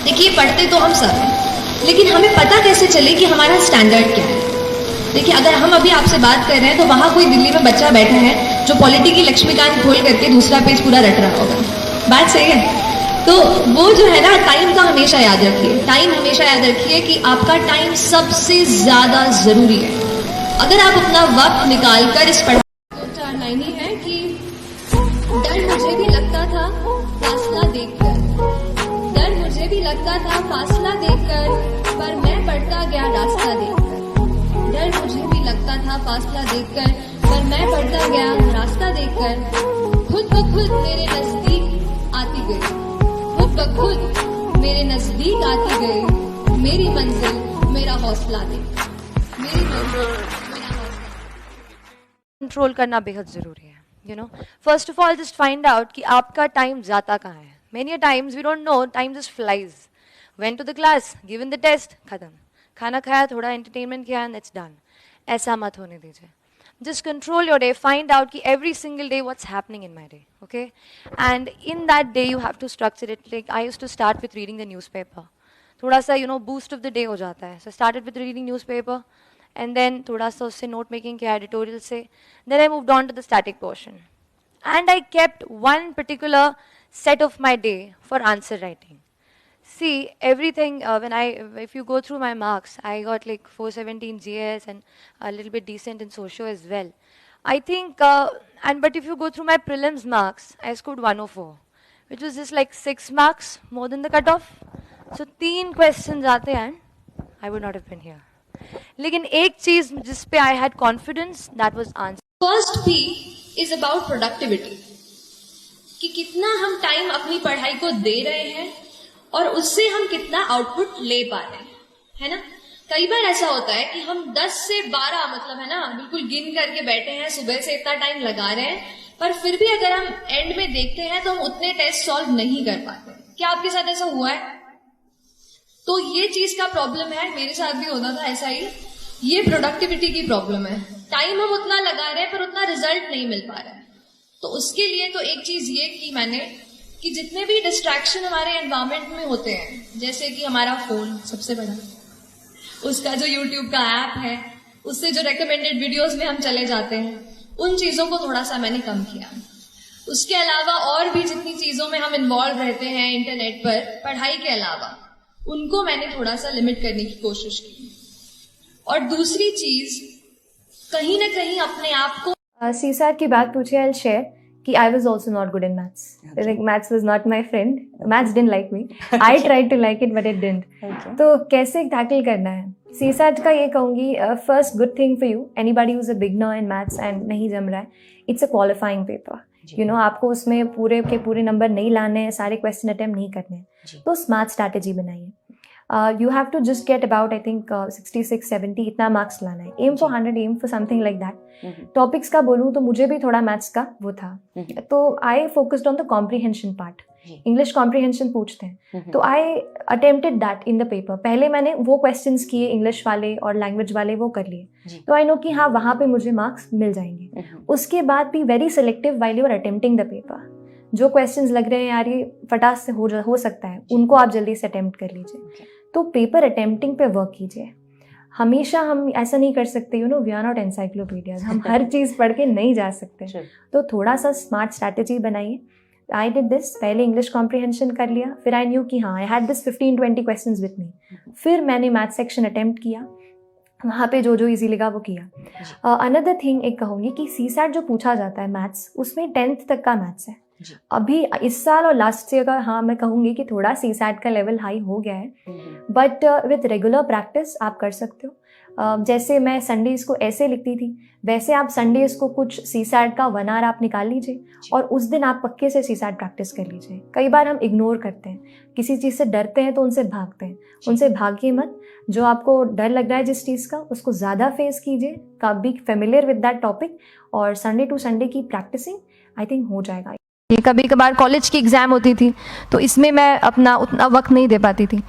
देखिए पढ़ते तो हम सब हैं, लेकिन हमें पता कैसे चले कि हमारा स्टैंडर्ड क्या है। देखिए अगर हम अभी आपसे बात कर रहे हैं तो वहाँ कोई दिल्ली में बच्चा बैठा है जो पॉलिटी की लक्ष्मीकांत खोल करके दूसरा पेज पूरा रट रहा होगा। बात सही है। तो वो जो है ना, टाइम का हमेशा याद रखिए। टाइम हमेशा याद रखिए कि आपका टाइम सबसे ज़्यादा ज़रूरी है। अगर आप अपना वक्त निकाल कर इस पढ़ाई, दो चार लाइन ही है कि डर मुझे भी लगता था फासला देखकर, डर मुझे भी लगता था फासला देखकर, पर मैं बढ़ता गया रास्ता देखकर। डर मुझे भी लगता था फासला देखकर, पर मैं बढ़ता गया रास्ता देखकर। खुद ब खुद मेरे नजदीक आती गई, खुद ब खुद मेरे नजदीक आती गई। मेरी मंजिल मेरा हौसला दे, मेरी मंजिल मेरा हौसला। कंट्रोल करना बेहद ज़रूरी है। You know, first of all just find out कि आपका टाइम जाता कहाँ है। Many times we don't know, time just flies. Went to the class, given the test, खत्म। खाना खाया, थोड़ा एंटरटेनमेंट किया एंड इट्स डन। ऐसा मत होने दीजिए। Just control your day. Find out कि every single day what's happening in my day, okay? And in that day you have to structure it. Like I used to start with reading the newspaper. थोड़ा सा boost of the day हो जाता है. So I started with reading newspaper, and then थोड़ा सा उससे note making किया, editorial से. Then I moved on to the static portion, and I kept one particular set of my day for answer writing. See, everything, if you go through my marks, I got like 417 GS and a little bit decent in socio as well. I think, but if you go through my prelims marks, I scored 104, which was just like 6 marks more than the cutoff. So 3 questions आते हैं, I would not have been here. लेकिन एक चीज जिस पे I had confidence, that was answer. First P is about productivity, कि कितना हम टाइम अपनी पढ़ाई को दे रहे हैं और उससे हम कितना आउटपुट ले पा रहे हैं, है ना। कई बार ऐसा होता है कि हम 10 से 12 मतलब है ना बिल्कुल गिन करके बैठे हैं, सुबह से इतना टाइम लगा रहे हैं, पर फिर भी अगर हम एंड में देखते हैं तो हम उतने टेस्ट सॉल्व नहीं कर पाते। क्या आपके साथ ऐसा हुआ है? तो ये चीज का प्रॉब्लम है, मेरे साथ भी होता था ऐसा ही। ये प्रोडक्टिविटी की प्रॉब्लम है। टाइम हम उतना लगा रहे हैं पर उतना रिजल्ट नहीं मिल पा रहा है। तो उसके लिए तो एक चीज ये की मैंने कि जितने भी डिस्ट्रैक्शन हमारे एनवायरमेंट में होते हैं, जैसे कि हमारा फोन सबसे बड़ा, उसका जो यूट्यूब का ऐप है, उससे जो रेकमेंडेड वीडियोस में हम चले जाते हैं, उन चीजों को थोड़ा सा मैंने कम किया। उसके अलावा और भी जितनी चीजों में हम इन्वॉल्व रहते हैं इंटरनेट पर पढ़ाई के अलावा, उनको मैंने थोड़ा सा लिमिट करने की कोशिश की। और दूसरी चीज, कहीं ना कहीं अपने आप को सीसार की बात पूछे, आई विल शेयर कि I was also not good in maths. Okay. Like maths was not my friend. Maths didn't like me. I tried to like it, but it didn't. Okay. तो कैसे टैकल करना है? CSAT का ये कहूँगी, first good thing for you, anybody who's a beginner in maths and नहीं जम रहा है, it's a qualifying paper. You know, आपको उसमें पूरे के पूरे नंबर नहीं लाने हैं, सारे क्वेश्चन अटेम्प्ट नहीं करने हैं, तो स्मार्ट स्ट्रैटेजी बनाइए। You have to just get about, I think, 66, 70 इतना मार्क्स लाना है। Aim for 100, aim for something like that. Topics का बोलूँ तो मुझे भी थोड़ा मैथ्स का वो था, तो I focused on the comprehension part. English comprehension पूछते हैं, तो आई attempted that in the paper. पहले मैंने वो क्वेश्चंस किए इंग्लिश वाले और लैंग्वेज वाले, वो कर लिए, तो आई नो कि हाँ वहाँ पे मुझे मार्क्स मिल जाएंगे। उसके बाद भी very selective while you are attempting the paper. जो क्वेश्चंस लग रहे हैं यार ये फटाक से हो सकता है, उनको आप जल्दी से अटेम्प्ट कर लीजिए। तो पेपर अटेम्प्टिंग पे वर्क कीजिए। हमेशा हम ऐसा नहीं कर सकते, वी आर नॉट एनसाइक्लोपीडियाज, हम हर चीज़ पढ़ के नहीं जा सकते। तो थोड़ा सा स्मार्ट स्ट्रैटेजी बनाइए। आई डिड दिस, पहले इंग्लिश कॉम्प्रीहेंशन कर लिया, फिर आई न्यू कि हाँ I had this 15-20 questions with me, फिर मैंने मैथ सेक्शन अटेम्प्ट किया, वहाँ पे जो जो ईजी लगा वो किया। अनदर थिंग एक कहूँगी कि CSAT जो पूछा जाता है मैथ्स, उसमें 10th तक का मैथ्स है। अभी इस साल और लास्ट ईयर का हाँ मैं कहूँगी कि थोड़ा CSAT का लेवल हाई हो गया है, बट विथ रेगुलर प्रैक्टिस आप कर सकते हो। जैसे मैं संडेज़ को ऐसे लिखती थी, वैसे आप संडेज़ को कुछ CSAT का 1 आवर आप निकाल लीजिए और उस दिन आप पक्के से CSAT प्रैक्टिस कर लीजिए। कई बार हम इग्नोर करते हैं, किसी चीज़ से डरते हैं तो उनसे भागते हैं, उनसे भागिए मत। जो आपको डर लग रहा है जिस चीज़ का, उसको ज़्यादा फेस कीजिए, be familiar with that topic, और संडे टू संडे की प्रैक्टिसिंग आई थिंक हो जाएगा। कभी कभार कॉलेज की एग्ज़ाम होती थी तो इसमें मैं अपना उतना वक्त नहीं दे पाती थी,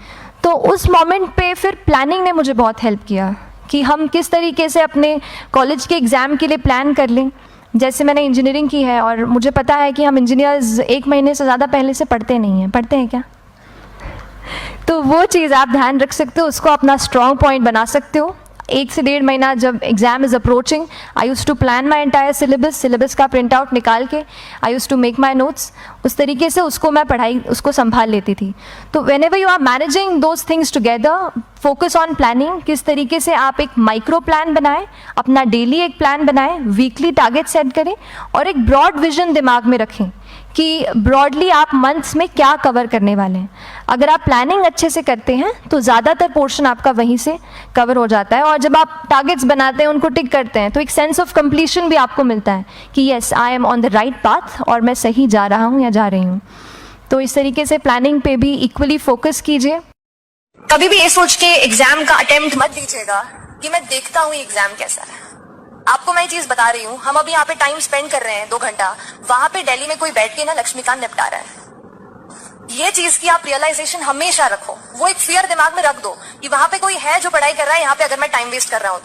तो उस मोमेंट पे फिर प्लानिंग ने मुझे बहुत हेल्प किया कि हम किस तरीके से अपने कॉलेज के एग्ज़ाम के लिए प्लान कर लें। जैसे मैंने इंजीनियरिंग की है और मुझे पता है कि हम इंजीनियर्स 1 महीने से ज़्यादा पहले से पढ़ते नहीं हैं। पढ़ते हैं क्या? तो वो चीज़ आप ध्यान रख सकते हो, उसको अपना स्ट्रॉन्ग पॉइंट बना सकते हो. 1 से 1.5 महीना जब exam is approaching, I use to plan my entire syllabus का प्रिंट आउट निकाल के I use to make my notes. उस तरीके से उसको मैं उसको संभाल लेती थी. तो whenever you are managing those things together, focus on planning. किस तरीके से आप एक माइक्रो प्लान बनाएं, अपना डेली एक प्लान बनाएं, वीकली टारगेट सेट करें और एक ब्रॉड विजन दिमाग में रखें कि ब्रॉडली आप मंथ्स में क्या कवर करने वाले हैं. अगर आप प्लानिंग अच्छे से करते हैं तो ज़्यादातर पोर्शन आपका वहीं से कवर हो जाता है. और जब आप टारगेट्स बनाते हैं, उनको टिक करते हैं, तो एक सेंस ऑफ कंप्लीशन भी आपको मिलता है कि yes, I am on the right path और मैं सही जा रहा हूँ या जा रही हूँ. तो इस तरीके से प्लानिंग पे भी इक्वली फोकस कीजिए. कभी भी ये सोच के एग्जाम का अटेम्प्ट मत दीजिएगा कि मैं देखता हूँ एग्जाम कैसा है. आपको मैं ये चीज बता रही हूँ, हम अभी यहाँ पे टाइम स्पेंड कर रहे हैं 2 घंटा, वहां पे दिल्ली में कोई बैठ के ना लक्ष्मीकांत निपटा रहा है. ये चीज की आप रियलाइजेशन हमेशा रखो. वो एक फियर दिमाग में रख दो कि वहां पे कोई है जो पढ़ाई कर रहा है, यहाँ पे अगर मैं टाइम वेस्ट कर रहा हूँ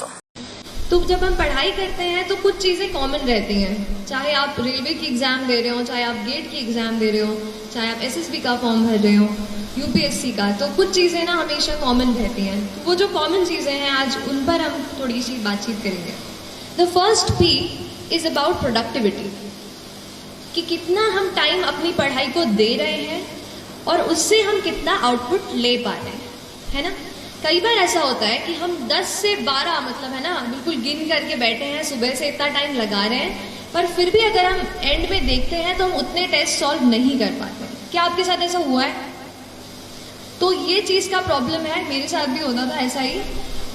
तो जब हम पढ़ाई करते हैं तो कुछ चीज़ें कॉमन रहती हैं. चाहे आप रेलवे की एग्ज़ाम दे रहे हो, चाहे आप गेट की एग्ज़ाम दे रहे हो, चाहे आप एसएसबी का फॉर्म भर रहे हो, यूपीएससी का, तो कुछ चीज़ें ना हमेशा कॉमन रहती हैं. तो वो जो कॉमन चीज़ें हैं आज उन पर हम थोड़ी सी बातचीत करेंगे. The first P is about productivity, कि कितना हम टाइम अपनी पढ़ाई को दे रहे हैं और उससे हम कितना आउटपुट ले पा रहे हैं, है ना. कई बार ऐसा होता है कि हम 10 से 12 मतलब है ना बिल्कुल गिन करके बैठे हैं, सुबह से इतना टाइम लगा रहे हैं, पर फिर भी अगर हम एंड में देखते हैं तो हम उतने टेस्ट सॉल्व नहीं कर पाते. क्या आपके साथ ऐसा हुआ है? तो ये चीज़ का प्रॉब्लम है. मेरे साथ भी होता था ऐसा ही.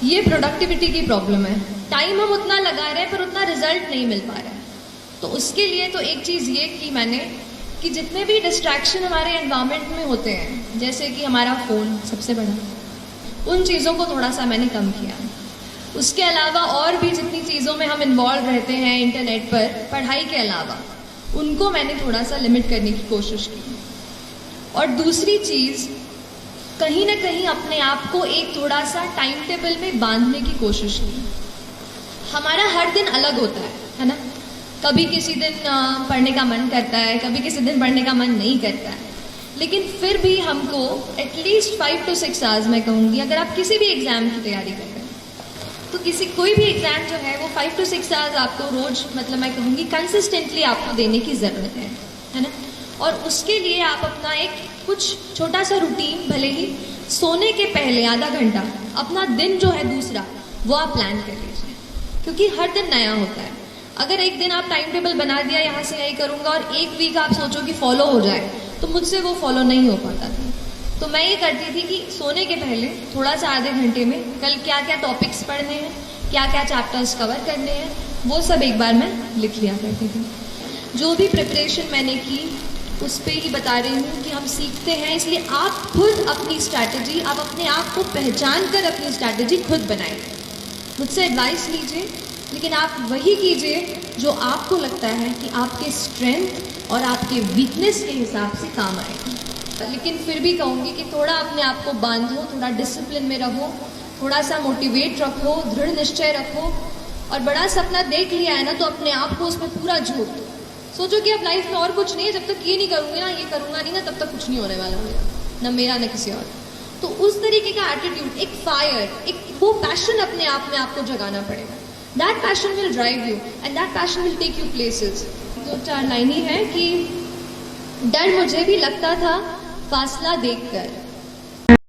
ये प्रोडक्टिविटी की प्रॉब्लम है. टाइम हम उतना लगा रहे हैं पर उतना रिजल्ट नहीं मिल पा रहा है. तो उसके लिए तो एक चीज़ ये की मैंने कि जितने भी डिस्ट्रैक्शन हमारे एनवायरनमेंट में होते हैं, जैसे कि हमारा फ़ोन सबसे बड़ा, उन चीज़ों को थोड़ा सा मैंने कम किया. उसके अलावा और भी जितनी चीज़ों में हम इन्वॉल्व रहते हैं इंटरनेट पर पढ़ाई के अलावा, उनको मैंने थोड़ा सा लिमिट करने की कोशिश की. और दूसरी चीज़, कहीं ना कहीं अपने आप को एक थोड़ा सा टाइम टेबल में बांधने की कोशिश की. हमारा हर दिन अलग होता है ना. कभी किसी दिन पढ़ने का मन करता है, कभी किसी दिन पढ़ने का मन नहीं करता है, लेकिन फिर भी हमको एटलीस्ट 5 to 6 आवर्स मैं कहूँगी, अगर आप किसी भी एग्ज़ाम की तैयारी कर रहे हैं तो कोई भी एग्ज़ाम जो है वो 5 to 6 आवर्स आपको रोज़ मतलब मैं कहूँगी कंसिस्टेंटली आपको देने की ज़रूरत है ना. और उसके लिए आप अपना एक कुछ छोटा सा रूटीन, भले ही सोने के पहले आधा घंटा अपना दिन जो है दूसरा वो आप प्लान कर लीजिए, क्योंकि हर दिन नया होता है. अगर एक दिन आप टाइम टेबल बना दिया, यहाँ से यही करूँगा, और एक वीक आप सोचो कि फॉलो हो जाए, तो मुझसे वो फॉलो नहीं हो पाता था. तो मैं ये करती थी कि सोने के पहले थोड़ा सा आधे घंटे में कल क्या क्या टॉपिक्स पढ़ने हैं, क्या क्या चैप्टर्स कवर करने हैं, वो सब एक बार मैं लिख लिया करती थी. जो भी प्रिपरेशन मैंने की उस पर ही बता रही हूँ कि हम सीखते हैं, इसलिए आप खुद अपनी स्ट्रैटेजी, आप अपने आप को पहचान कर अपनी स्ट्रैटेजी खुद बनाएं. मुझसे एडवाइस लीजिए, लेकिन आप वही कीजिए जो आपको लगता है कि आपके स्ट्रेंथ और आपके वीकनेस के हिसाब से काम आएगा. लेकिन फिर भी कहूँगी कि थोड़ा अपने आप को बांधो, थोड़ा डिसिप्लिन में रहो, थोड़ा सा मोटिवेट रखो, दृढ़ निश्चय रखो. और बड़ा सपना देख लिया है ना तो अपने आप को उसमें पूरा झोंक दो. सोचो कि अब लाइफ में और कुछ नहीं है, जब तक ये नहीं करूँगी ना, ये करूँगा नहीं ना, तब तक कुछ नहीं होने वाला मेरा, ना मेरा ना किसी और. तो उस तरीके का एटीट्यूड, एक फायर, एक वो पैशन अपने आप में आपको जगाना पड़ेगा. That passion will drive you and that passion will take you places. 2-4 line ही है कि डर मुझे भी लगता था फासला देखकर,